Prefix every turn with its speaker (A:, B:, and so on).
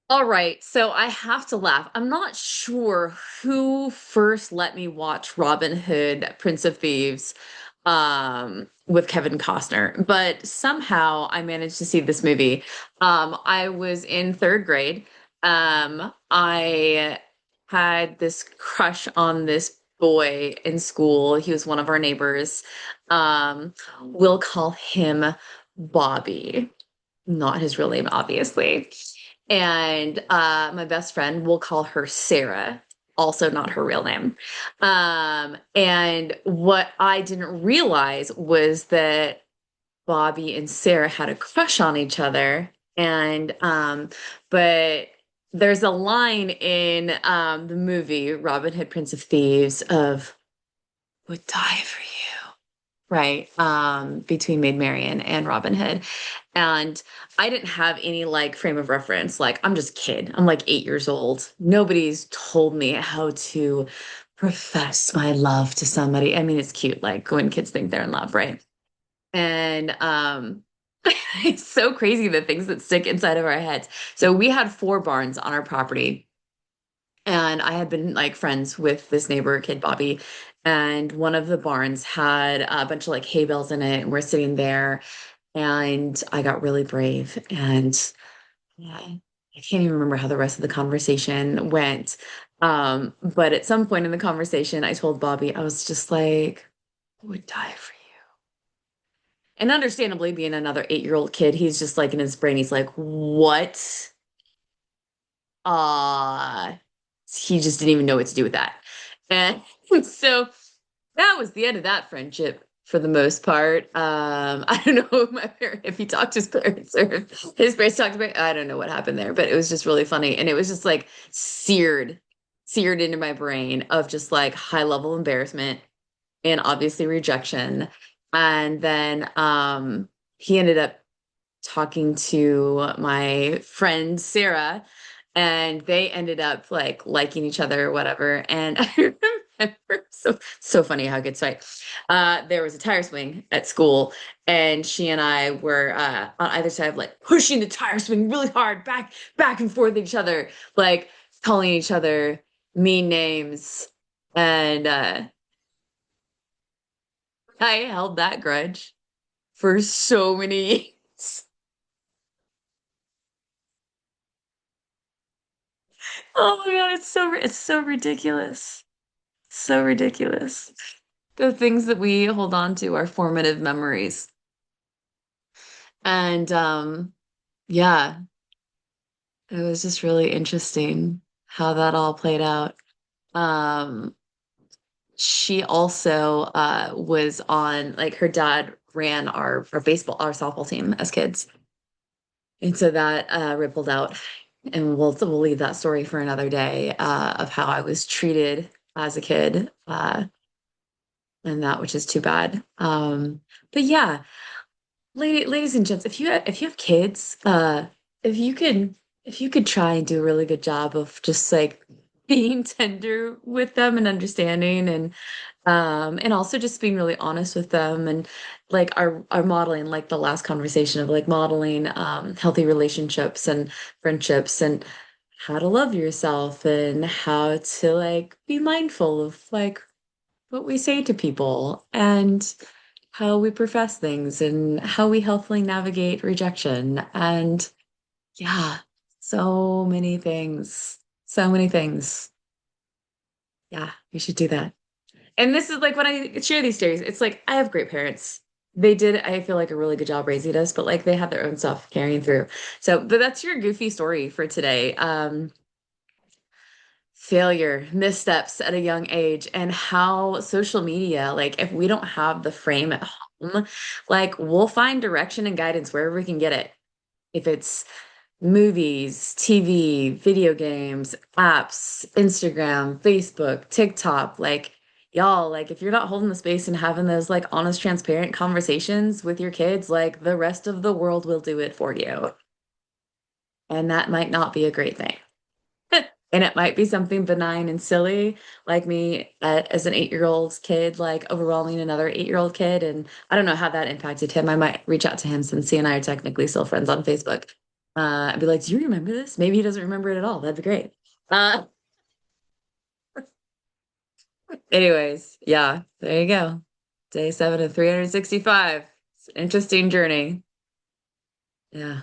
A: All right, so I have to laugh. I'm not sure who first let me watch Robin Hood, Prince of Thieves, with Kevin Costner, but somehow I managed to see this movie. I was in third grade. I had this crush on this boy in school. He was one of our neighbors. We'll call him Bobby, not his real name, obviously. And my best friend, we'll call her Sarah, also not her real name. And what I didn't realize was that Bobby and Sarah had a crush on each other. And but there's a line in the movie Robin Hood, Prince of Thieves of would die for you, right? Between Maid Marian and Robin Hood. And I didn't have any like frame of reference. Like, I'm just a kid. I'm like 8 years old. Nobody's told me how to profess my love to somebody. I mean, it's cute, like when kids think they're in love, right? And it's so crazy the things that stick inside of our heads. So we had four barns on our property. And I had been like friends with this neighbor kid, Bobby, and one of the barns had a bunch of like hay bales in it, and we're sitting there, and I got really brave, and yeah, I can't even remember how the rest of the conversation went. But at some point in the conversation, I told Bobby, I was just like, I would die for you. And understandably, being another 8-year-old kid, he's just like in his brain, he's like, what? Uh, he just didn't even know what to do with that. And so that was the end of that friendship for the most part. I don't know if my parent, if he talked to his parents or if his parents talked about, I don't know what happened there, but it was just really funny. And it was just like seared into my brain of just like high level embarrassment and obviously rejection. And then he ended up talking to my friend Sarah, and they ended up like liking each other or whatever. And I remember so funny how good sight. There was a tire swing at school, and she and I were on either side of like pushing the tire swing really hard, back and forth each other, like calling each other mean names. And I held that grudge for so many years. Oh my God, it's so ridiculous. So ridiculous. The things that we hold on to are formative memories. And yeah, it was just really interesting how that all played out. Um, she also was on like her dad ran our baseball, our softball team as kids. And so that rippled out. And we'll leave that story for another day of how I was treated as a kid. And that, which is too bad. But yeah, ladies and gents, if you have kids, if you could try and do a really good job of just like being tender with them and understanding and also just being really honest with them and like our modeling like the last conversation of like modeling healthy relationships and friendships and how to love yourself and how to like be mindful of like what we say to people and how we profess things and how we healthily navigate rejection. And yeah, so many things. So many things. Yeah, we should do that. And this is like when I share these stories, it's like I have great parents. They did, I feel like, a really good job raising us, but like they have their own stuff carrying through. So, but that's your goofy story for today. Failure, missteps at a young age, and how social media, like if we don't have the frame at home, like we'll find direction and guidance wherever we can get it. If it's movies, TV, video games, apps, Instagram, Facebook, TikTok, like y'all, like if you're not holding the space and having those like honest, transparent conversations with your kids, like the rest of the world will do it for you. And that might not be a great thing. And it might be something benign and silly, like me as an 8-year-old kid, like overwhelming another 8-year-old kid. And I don't know how that impacted him. I might reach out to him since he and I are technically still friends on Facebook. I'd be like, do you remember this? Maybe he doesn't remember it at all. That'd be great. Uh, anyways, yeah, there you go. Day 7 of 365. It's an interesting journey. Yeah.